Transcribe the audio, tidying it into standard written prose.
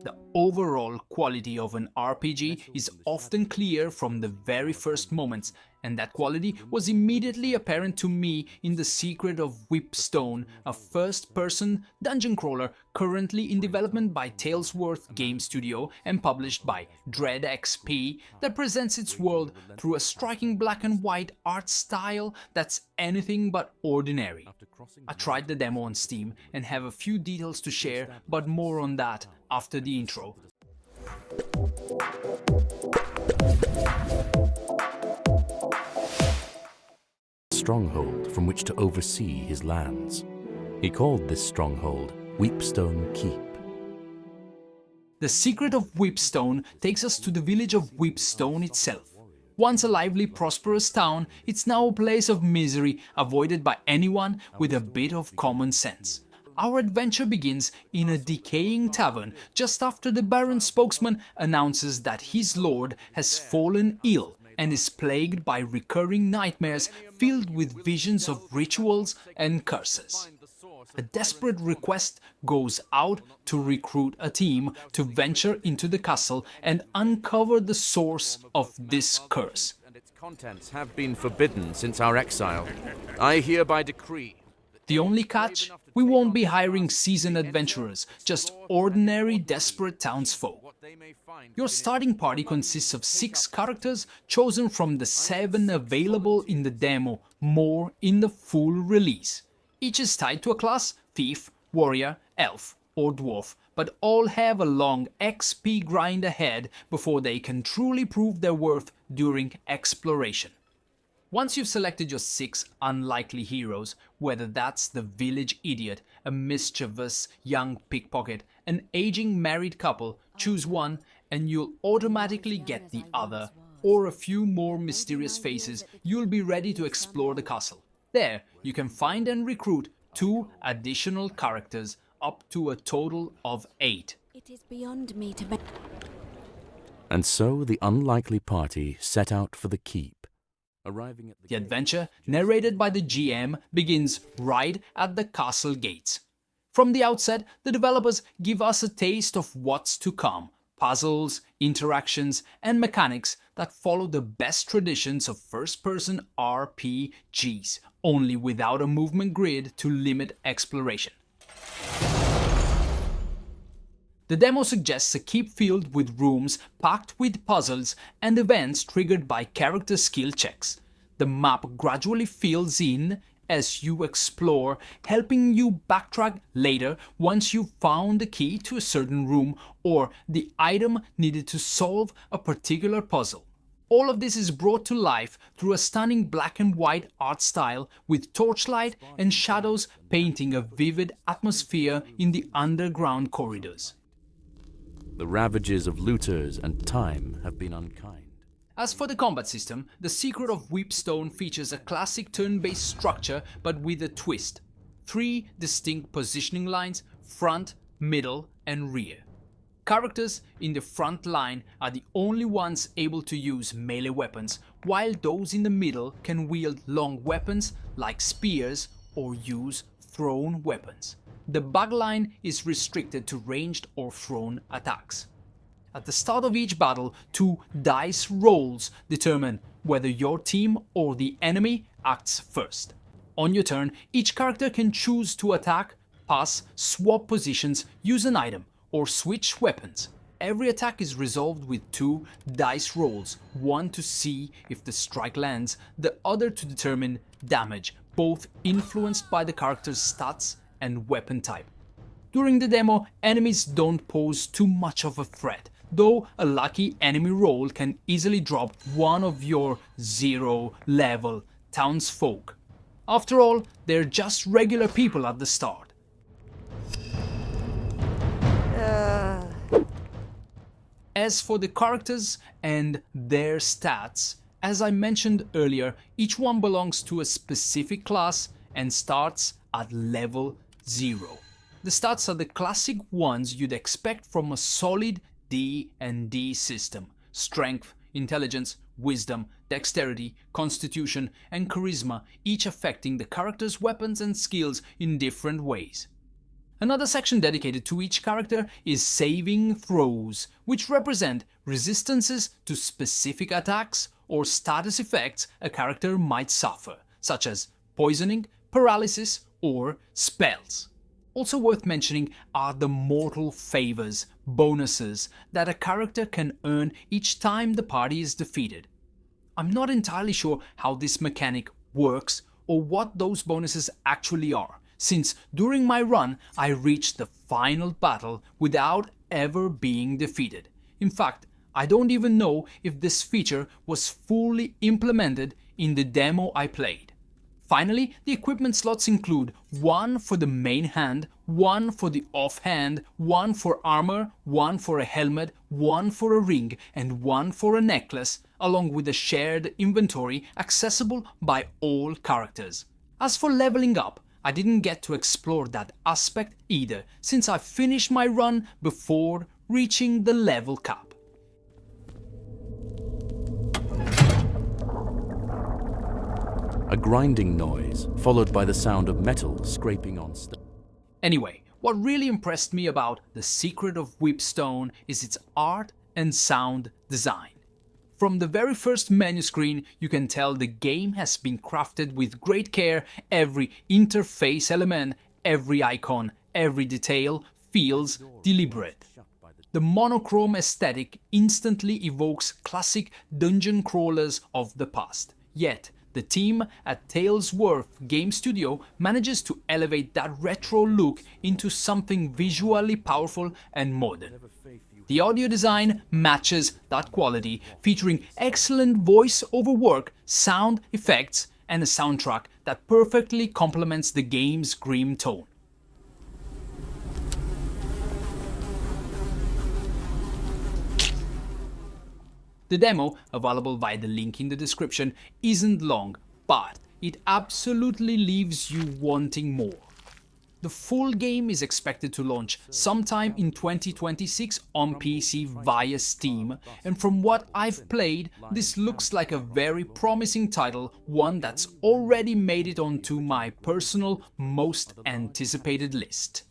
The overall quality of an RPG is often clear from the very first moments, and that quality was immediately apparent to me in The Secret of Weepstone, a first-person dungeon crawler currently in development by Talesworth Game Studio and published by DreadXP that presents its world through a striking black and white art style that's anything but ordinary. I tried the demo on Steam and have a few details to share, but more on that after the intro. Stronghold from which to oversee his lands. He called this stronghold Weepstone Keep. The Secret of Weepstone takes us to the village of Weepstone itself. Once a lively, prosperous town, it's now a place of misery avoided by anyone with a bit of common sense. Our adventure begins in a decaying tavern just after the Baron's spokesman announces that his lord has fallen ill and is plagued by recurring nightmares filled with visions of rituals and curses. A desperate request goes out to recruit a team to venture into the castle and uncover the source of this curse. And its contents have been forbidden since our exile. I hereby decree. The only catch? We won't be hiring seasoned adventurers, just ordinary, desperate townsfolk. Your starting party consists of 6 characters chosen from the 7 available in the demo, more in the full release. Each is tied to a class: thief, warrior, elf or dwarf, but all have a long XP grind ahead before they can truly prove their worth during exploration. Once you've selected your 6 unlikely heroes, whether that's the village idiot, a mischievous young pickpocket, an aging married couple, choose one and you'll automatically get the other, or a few more mysterious faces. You'll be ready to explore the castle. There, you can find and recruit 2 additional characters, up to a total of 8. It is beyond me to And so the unlikely party set out for the keep. Arriving at The adventure, narrated by the GM, begins right at the castle gates. From the outset, the developers give us a taste of what's to come: puzzles, interactions, and mechanics that follow the best traditions of first-person RPGs, only without a movement grid to limit exploration. The demo suggests a keep filled with rooms packed with puzzles and events triggered by character skill checks. The map gradually fills in as you explore, helping you backtrack later once you've found the key to a certain room or the item needed to solve a particular puzzle. All of this is brought to life through a stunning black and white art style with torchlight and shadows painting a vivid atmosphere in the underground corridors. The ravages of looters and time have been unkind. As for the combat system, The Secret of Weepstone features a classic turn-based structure but with a twist. 3 distinct positioning lines: front, middle and rear. Characters in the front line are the only ones able to use melee weapons, while those in the middle can wield long weapons like spears or use thrown weapons. The back line is restricted to ranged or thrown attacks. At the start of each battle, 2 dice rolls determine whether your team or the enemy acts first. On your turn, each character can choose to attack, pass, swap positions, use an item, or switch weapons. Every attack is resolved with 2 dice rolls, one to see if the strike lands, the other to determine damage, both influenced by the character's stats and weapon type. During the demo, enemies don't pose too much of a threat, though a lucky enemy roll can easily drop one of your 0-level townsfolk. After all, they're just regular people at the start. As for the characters and their stats, as I mentioned earlier, each one belongs to a specific class and starts at level 0. The stats are the classic ones you'd expect from a solid D&D system: strength, intelligence, wisdom, dexterity, constitution, and charisma, each affecting the character's weapons and skills in different ways. Another section dedicated to each character is saving throws, which represent resistances to specific attacks or status effects a character might suffer, such as poisoning, paralysis, or spells. Also worth mentioning are the mortal favors, bonuses, that a character can earn each time the party is defeated. I'm not entirely sure how this mechanic works or what those bonuses actually are, since during my run I reached the final battle without ever being defeated. In fact, I don't even know if this feature was fully implemented in the demo I played. Finally, the equipment slots include one for the main hand, one for the offhand, one for armor, one for a helmet, one for a ring, and one for a necklace, along with a shared inventory accessible by all characters. As for leveling up, I didn't get to explore that aspect either, since I finished my run before reaching the level cap. A grinding noise, followed by the sound of metal scraping on stone. Anyway, what really impressed me about The Secret of Weepstone is its art and sound design. From the very first menu screen, you can tell the game has been crafted with great care. Every interface element, every icon, every detail feels deliberate. The monochrome aesthetic instantly evokes classic dungeon crawlers of the past, yet the team at Talesworth Game Studio manages to elevate that retro look into something visually powerful and modern. The audio design matches that quality, featuring excellent voice-over work, sound effects, and a soundtrack that perfectly complements the game's grim tone. The demo, available via the link in the description, isn't long, but it absolutely leaves you wanting more. The full game is expected to launch sometime in 2026 on PC via Steam, and from what I've played, this looks like a very promising title, one that's already made it onto my personal most anticipated list.